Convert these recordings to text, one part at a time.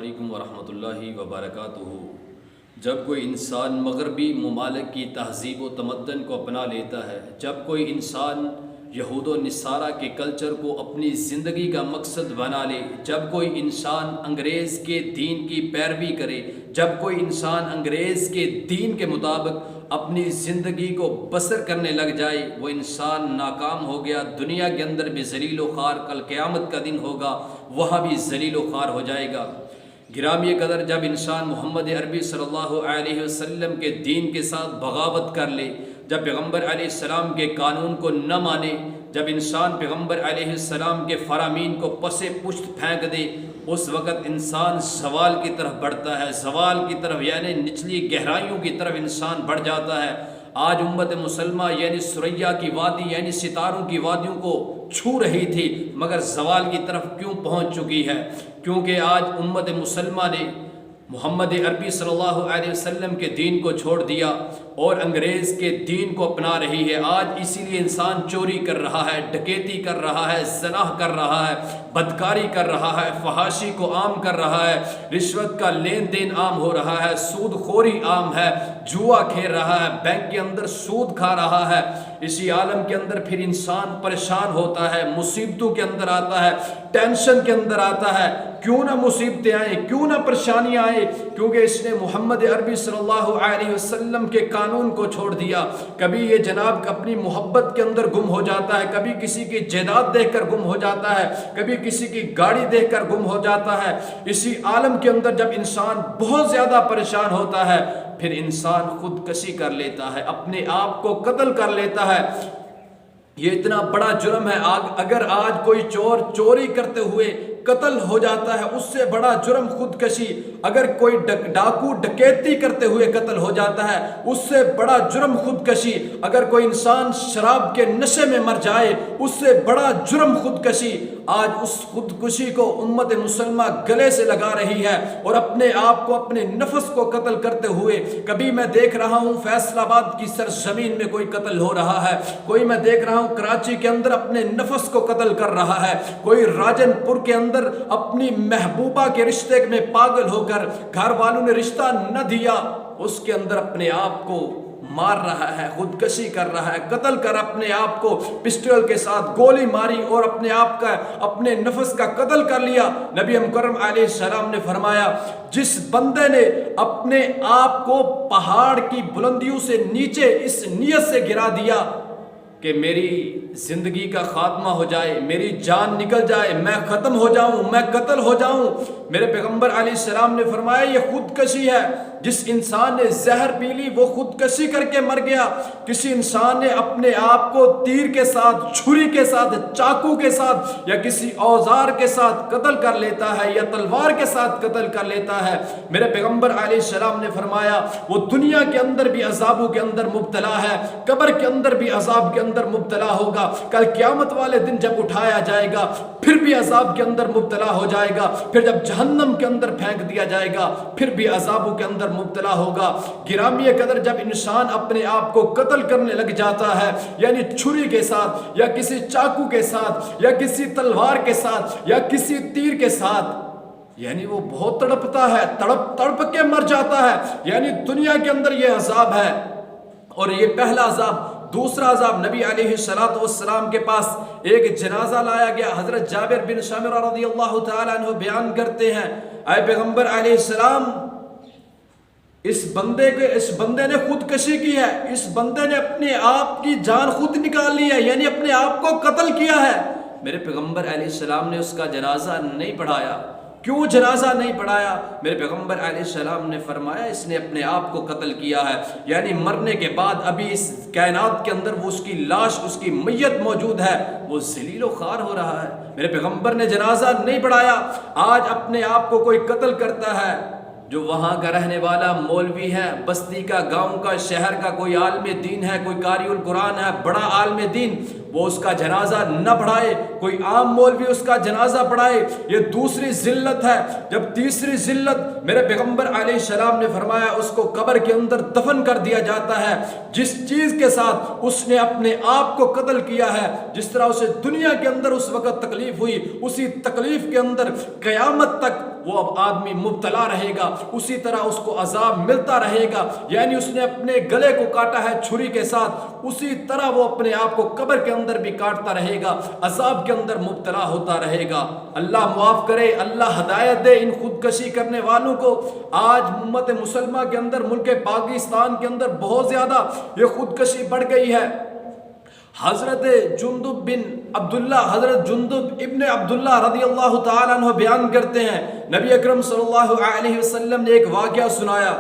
علیکم ورحمۃ اللہ وبرکاتہ۔ جب کوئی انسان مغربی ممالک کی تہذیب و تمدن کو اپنا لیتا ہے، جب کوئی انسان یہود و نصارہ کے کلچر کو اپنی زندگی کا مقصد بنا لے، جب کوئی انسان انگریز کے دین کی پیروی کرے، جب کوئی انسان انگریز کے دین کے مطابق اپنی زندگی کو بسر کرنے لگ جائے، وہ انسان ناکام ہو گیا۔ دنیا کے اندر بھی ذلیل و خوار، کل قیامت کا دن ہوگا، وہاں بھی ذلیل و خوار ہو جائے گا۔ گرامی قدر، جب انسان محمد عربی صلی اللہ علیہ وسلم کے دین کے ساتھ بغاوت کر لے، جب پیغمبر علیہ السلام کے قانون کو نہ مانے، جب انسان پیغمبر علیہ السلام کے فرامین کو پس پشت پھینک دے، اس وقت انسان زوال کی طرف بڑھتا ہے، زوال کی طرف یعنی نچلی گہرائیوں کی طرف انسان بڑھ جاتا ہے۔ آج امت مسلمہ یعنی ثریا کی وادی یعنی ستاروں کی وادیوں کو چھو رہی تھی، مگر زوال کی طرف کیوں پہنچ چکی ہے؟ کیونکہ آج امت مسلمہ نے محمد عربی صلی اللہ علیہ وسلم کے دین کو چھوڑ دیا اور انگریز کے دین کو اپنا رہی ہے۔ آج اسی لیے انسان چوری کر رہا ہے، ڈکیتی کر رہا ہے، زنا کر رہا ہے، بدکاری کر رہا ہے، فحاشی کو عام کر رہا ہے، رشوت کا لین دین عام ہو رہا ہے، سود خوری عام ہے، جوا کھیل رہا ہے، بینک کے اندر سود کھا رہا ہے۔ اسی عالم کے اندر پھر انسان پریشان ہوتا ہے، مصیبتوں کے اندر آتا ہے، ٹینشن کے اندر آتا ہے۔ کیوں نہ مصیبتیں آئیں، کیوں نہ پریشانیاں آئیں؟ کیونکہ اس نے محمد عربی صلی اللہ علیہ وسلم کے قانون کو چھوڑ دیا۔ کبھی یہ جناب اپنی محبت کے اندر گم ہو جاتا ہے، کبھی کسی کی جائیداد دیکھ کر گم ہو جاتا ہے، کبھی کسی کی گاڑی دیکھ کر گم ہو جاتا ہے۔ اسی عالم کے اندر جب انسان بہت زیادہ پریشان ہوتا ہے، پھر انسان خودکشی کر لیتا ہے، اپنے آپ کو قتل کر لیتا ہے۔ یہ اتنا بڑا جرم ہے، اگر آج کوئی چور چوری کرتے ہوئے قتل ہو جاتا ہے، اس سے بڑا جرم خودکشی۔ اگر کوئی ڈاکو ڈکیتی کرتے ہوئے قتل ہو جاتا ہے، اس سے بڑا جرم خودکشی۔ اگر کوئی انسان شراب کے نشے میں مر جائے، اس سے بڑا جرم خودکشی۔ آج اس خودکشی کو امت مسلمہ گلے سے لگا رہی ہے اور اپنے آپ کو، اپنے نفس کو قتل کرتے ہوئے، کبھی میں دیکھ رہا ہوں فیصل آباد کی سرزمین میں کوئی قتل ہو رہا ہے، کوئی میں دیکھ رہا ہوں کراچی کے اندر اپنے نفس کو قتل کر رہا ہے، کوئی راجن پور کے اندر اپنی محبوبہ کے رشتے میں پاگل ہو کر گھر والوں نے رشتہ نہ دیا، اس کے اندر اپنے آپ کو مار رہا ہے، خودکشی کر رہا ہے، قتل کر اپنے آپ کو پسٹل کے ساتھ گولی ماری اور اپنے نفس کا قتل کر لیا۔ نبی مکرم علیہ السلام نے فرمایا، جس بندے نے اپنے آپ کو پہاڑ کی بلندیوں سے نیچے اس نیت سے گرا دیا کہ میری زندگی کا خاتمہ ہو جائے، میری جان نکل جائے، میں ختم ہو جاؤں، میں قتل ہو جاؤں، میرے پیغمبر علیہ السلام نے فرمایا یہ خودکشی ہے۔ جس انسان نے زہر پی لی وہ خودکشی کر کے مر گیا۔ کسی انسان نے اپنے آپ کو تیر کے ساتھ، چھری کے ساتھ، چاقو کے ساتھ یا کسی اوزار کے ساتھ قتل کر لیتا ہے یا تلوار کے ساتھ قتل کر لیتا ہے، میرے پیغمبر علیہ السلام نے فرمایا وہ دنیا کے اندر بھی عذابوں کے اندر مبتلا ہے، قبر کے اندر بھی عذاب کے اندر مبتلا ہوگا، کل قیامت والے دن جب اٹھایا جائے گا پھر بھی عذاب کے اندر مبتلا ہو جائے گا، پھر جب جہنم کے اندر پھینک دیا جائے گا پھر بھی عذابوں کے اندر مبتلا ہوگا۔ گرامی قدر، جب انسان اپنے آپ کو قتل کرنے لگ جاتا ہے، یعنی چھری کے ساتھ یا کسی چاقو کے ساتھ یا کسی تلوار کے ساتھ یا کسی تیر کے ساتھ، یعنی وہ بہت تڑپتا ہے، تڑپ کے مر جاتا ہے، یعنی دنیا کے اندر یہ عذاب ہے۔ اور یہ پہلا عذاب۔ دوسرا عذاب، نبی علیہ السلام کے پاس ایک جنازہ لایا گیا، حضرت جابر بن سمرہ رضی اللہ تعالیٰ عنہ بیان کرتے ہیں، اے پیغمبر علیہ السلام، اس بندے نے خودکشی کی ہے، اس بندے نے اپنے آپ کی جان خود نکال لی ہے، یعنی اپنے آپ کو قتل کیا ہے۔ میرے پیغمبر علیہ السلام نے اس کا جنازہ نہیں پڑھایا۔ کیوں جنازہ نہیں پڑھایا؟ میرے پیغمبر علیہ السلام نے فرمایا اس نے اپنے آپ کو قتل کیا ہے، یعنی مرنے کے بعد ابھی اس کائنات کے اندر وہ اس کی لاش، اس کی میت موجود ہے، وہ ذلیل و خوار ہو رہا ہے۔ میرے پیغمبر نے جنازہ نہیں پڑھایا۔ آج اپنے آپ کو کوئی قتل کرتا ہے، جو وہاں کا رہنے والا مولوی ہے، بستی کا، گاؤں کا، شہر کا کوئی عالم دین ہے، کوئی قاری القرآن ہے، بڑا عالم دین، وہ اس کا جنازہ نہ پڑھائے، کوئی عام مولوی اس کا جنازہ پڑھائے، یہ دوسری ذلت ہے۔ جب تیسری ذلت، میرے پیغمبر علیہ السلام نے فرمایا اس کو قبر کے اندر دفن کر دیا جاتا ہے جس چیز کے ساتھ اس نے اپنے آپ کو قتل کیا ہے، جس طرح اسے دنیا کے اندر اس وقت تکلیف ہوئی، اسی تکلیف کے اندر قیامت تک وہ اب آدمی مبتلا رہے گا، اسی طرح اس کو عذاب ملتا رہے گا۔ یعنی اس نے اپنے گلے کو کاٹا ہے چھری کے ساتھ، اسی طرح وہ اپنے آپ کو قبر کے اندر بھی کاٹتا رہے گا، عذاب کے اندر مبتلا ہوتا رہے گا۔ اللہ معاف کرے، اللہ ہدایت دے ان خودکشی کرنے والوں کو۔ آج امت مسلمہ کے اندر، ملک پاکستان کے اندر بہت زیادہ یہ خودکشی بڑھ گئی ہے۔ حضرت جندب بن عبداللہ، حضرت جندب ابن عبداللہ رضی اللہ تعالیٰ عنہ بیان کرتے ہیں، نبی اکرم صلی اللہ علیہ وسلم نے ایک واقعہ سنایا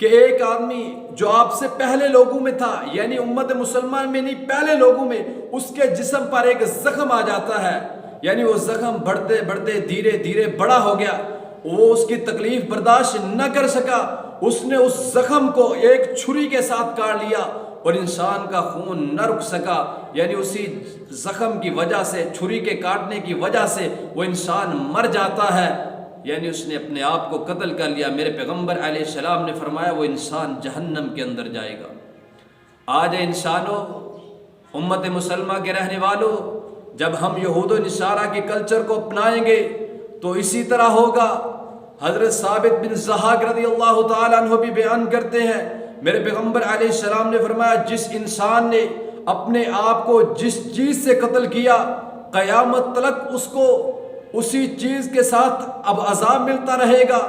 کہ ایک آدمی جو آپ سے پہلے لوگوں میں تھا، یعنی امت مسلمان میں نہیں، پہلے لوگوں میں، اس کے جسم پر ایک زخم آ جاتا ہے، یعنی وہ زخم بڑھتے بڑھتے دھیرے دھیرے بڑا ہو گیا، وہ اس کی تکلیف برداشت نہ کر سکا، اس نے اس زخم کو ایک چھری کے ساتھ کاٹ لیا اور انسان کا خون نہ رک سکا، یعنی اسی زخم کی وجہ سے، چھری کے کاٹنے کی وجہ سے وہ انسان مر جاتا ہے، یعنی اس نے اپنے آپ کو قتل کر لیا۔ میرے پیغمبر علیہ السلام نے فرمایا وہ انسان جہنم کے اندر جائے گا۔ آج انسانوں، امت مسلمہ کے رہنے والوں، جب ہم یہود و نصارہ کے کلچر کو اپنائیں گے تو اسی طرح ہوگا۔ حضرت ثابت بن ضحاک رضی اللہ تعالیٰ عنہ بھی بیان کرتے ہیں، میرے پیغمبر علیہ السلام نے فرمایا جس انسان نے اپنے آپ کو جس چیز سے قتل کیا، قیامت تلک اس کو اسی چیز کے ساتھ اب عذاب ملتا رہے گا۔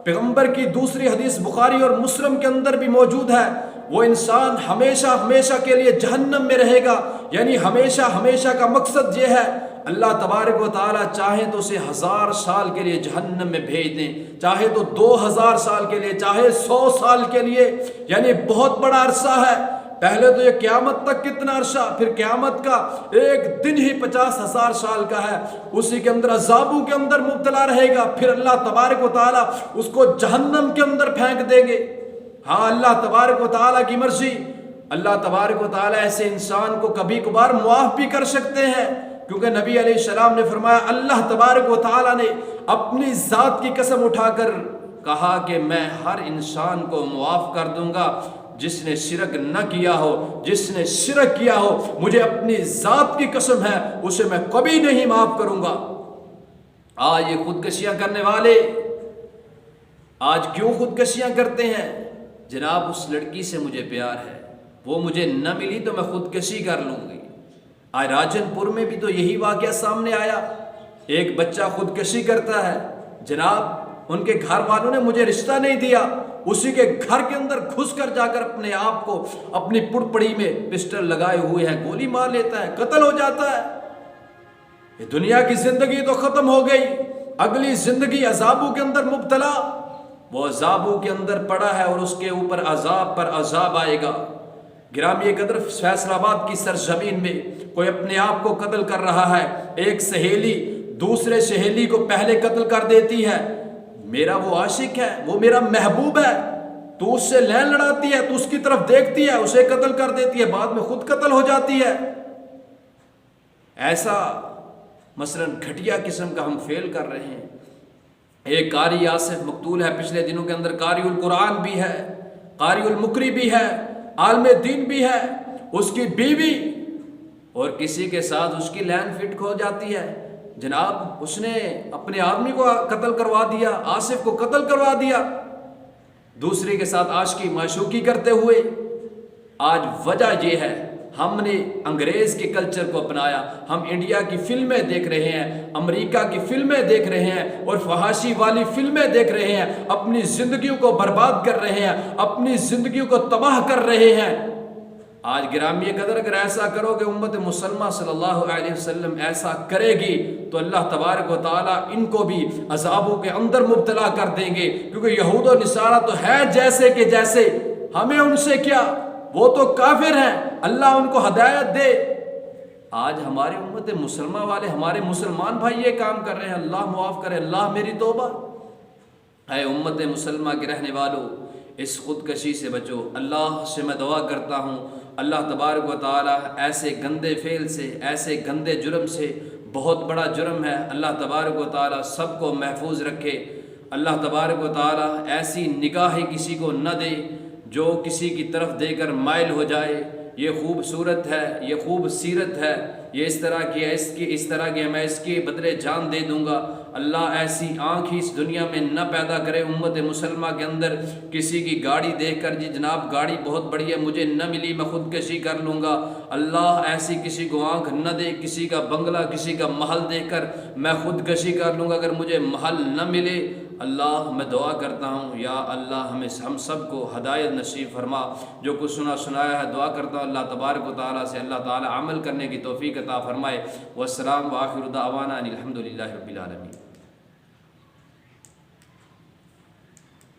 پیغمبر کی دوسری حدیث بخاری اور مسلم کے اندر بھی موجود ہے، وہ انسان ہمیشہ ہمیشہ کے لیے جہنم میں رہے گا، یعنی ہمیشہ ہمیشہ کا مقصد یہ ہے، اللہ تبارک و تعالیٰ چاہے تو اسے 1000 سال کے لیے جہنم میں بھیج دیں، چاہے تو 2000 سال کے لیے، چاہے 100 سال کے لیے، یعنی بہت بڑا عرصہ ہے۔ پہلے تو یہ قیامت تک کتنا عرصہ، پھر قیامت کا ایک دن ہی 50,000 سال کا ہے، اسی کے اندر عذابوں کے اندر مبتلا رہے گا، پھر اللہ تبارک و تعالیٰ اس کو جہنم کے اندر پھینک دیں گے۔ ہاں، اللہ تبارک و تعالیٰ کی مرضی، اللہ تبارک و تعالیٰ ایسے انسان کو کبھی کبھار معاف بھی کر سکتے ہیں، کیونکہ نبی علیہ السلام نے فرمایا اللہ تبارک و تعالیٰ نے اپنی ذات کی قسم اٹھا کر کہا کہ میں ہر انسان کو معاف کر دوں گا جس نے شرک نہ کیا ہو، جس نے شرک کیا ہو، مجھے اپنی ذات کی قسم ہے اسے میں کبھی نہیں معاف کروں گا۔ آج یہ خودکشیاں کرنے والے آج کیوں خودکشیاں کرتے ہیں؟ جناب اس لڑکی سے مجھے پیار ہے، وہ مجھے نہ ملی تو میں خودکشی کر لوں گی۔ آج راجن پور میں بھی تو یہی واقعہ سامنے آیا، ایک بچہ خودکشی کرتا ہے، جناب ان کے گھر والوں نے مجھے رشتہ نہیں دیا، اسی کے گھر کے اندر گھس کر جا کر اپنے آپ کو اپنی پڑپڑی میں پسٹل لگائے ہوئے ہیں، گولی مار لیتا ہے، قتل ہو جاتا ہے۔ یہ دنیا کی زندگی تو ختم ہو گئی، اگلی زندگی عذابوں کے اندر مبتلا، وہ عذابوں کے اندر پڑا ہے اور اس کے اوپر عذاب پر عذاب آئے گا۔ گرامی قدر، فیصل آباد کی سرزمین میں کوئی اپنے آپ کو قتل کر رہا ہے، ایک سہیلی دوسرے سہیلی کو پہلے قتل کر دیتی ہے، میرا وہ عاشق ہے، وہ میرا محبوب ہے، تو اس سے لین لڑاتی ہے، تو اس کی طرف دیکھتی ہے، اسے قتل کر دیتی ہے، بعد میں خود قتل ہو جاتی ہے۔ ایسا مثلا گھٹیا قسم کا ہم فیل کر رہے ہیں۔ ایک قاری آصف مقتول ہے پچھلے دنوں کے اندر، قاری القرآن بھی ہے، قاری المقری بھی ہے، عالم دین بھی ہے، اس کی بیوی اور کسی کے ساتھ اس کی لین فٹ ہو جاتی ہے، جناب اس نے اپنے آدمی کو قتل کروا دیا، آصف کو قتل کروا دیا، دوسرے کے ساتھ عاشقی معشوقی کرتے ہوئے۔ آج وجہ یہ ہے ہم نے انگریز کے کلچر کو اپنایا، ہم انڈیا کی فلمیں دیکھ رہے ہیں، امریکہ کی فلمیں دیکھ رہے ہیں اور فحاشی والی فلمیں دیکھ رہے ہیں، اپنی زندگیوں کو برباد کر رہے ہیں، اپنی زندگیوں کو تباہ کر رہے ہیں۔ آج گرامی قدر اگر ایسا کرو کہ امت مسلمہ صلی اللہ علیہ وسلم ایسا کرے گی تو اللہ تبارک و تعالیٰ ان کو بھی عذابوں کے اندر مبتلا کر دیں گے، کیونکہ یہود و نصارہ تو ہے جیسے کہ جیسے، ہمیں ان سے کیا، وہ تو کافر ہیں، اللہ ان کو ہدایت دے۔ آج ہماری امت مسلمہ والے، ہمارے مسلمان بھائی یہ کام کر رہے ہیں، اللہ معاف کرے، اللہ میری توبہ۔ اے امت مسلمہ کے رہنے والوں، اس خودکشی سے بچو۔ اللہ سے میں دعا کرتا ہوں اللہ تبارک و تعالی ایسے گندے فعل سے، ایسے گندے جرم سے، بہت بڑا جرم ہے، اللہ تبارک و تعالی سب کو محفوظ رکھے۔ اللہ تبارک و تعالی ایسی نگاہ کسی کو نہ دے جو کسی کی طرف دے کر مائل ہو جائے۔ یہ خوبصورت ہے، یہ خوب سیرت ہے، یہ اس طرح کی ہے، اس طرح کی میں اس کے بدلے جان دے دوں گا۔ اللہ ایسی آنکھ ہی اس دنیا میں نہ پیدا کرے امت مسلمہ کے اندر، کسی کی گاڑی دیکھ کر جی جناب گاڑی بہت بڑی ہے مجھے نہ ملی میں خودکشی کر لوں گا۔ اللہ ایسی کسی کو آنکھ نہ دے، کسی کا بنگلہ کسی کا محل دیکھ کر میں خودکشی کر لوں گا اگر مجھے محل نہ ملے۔ اللہ میں دعا کرتا ہوں یا اللہ ہم سب کو ہدایت نصیب فرما۔ جو کچھ سنایا ہے دعا کرتا ہوں اللہ تبارک و تعالیٰ سے اللہ تعالیٰ عمل کرنے کی توفیق عطا فرمائے۔ والسلام وآخر دعوانا ان الحمد للہ رب العالمین۔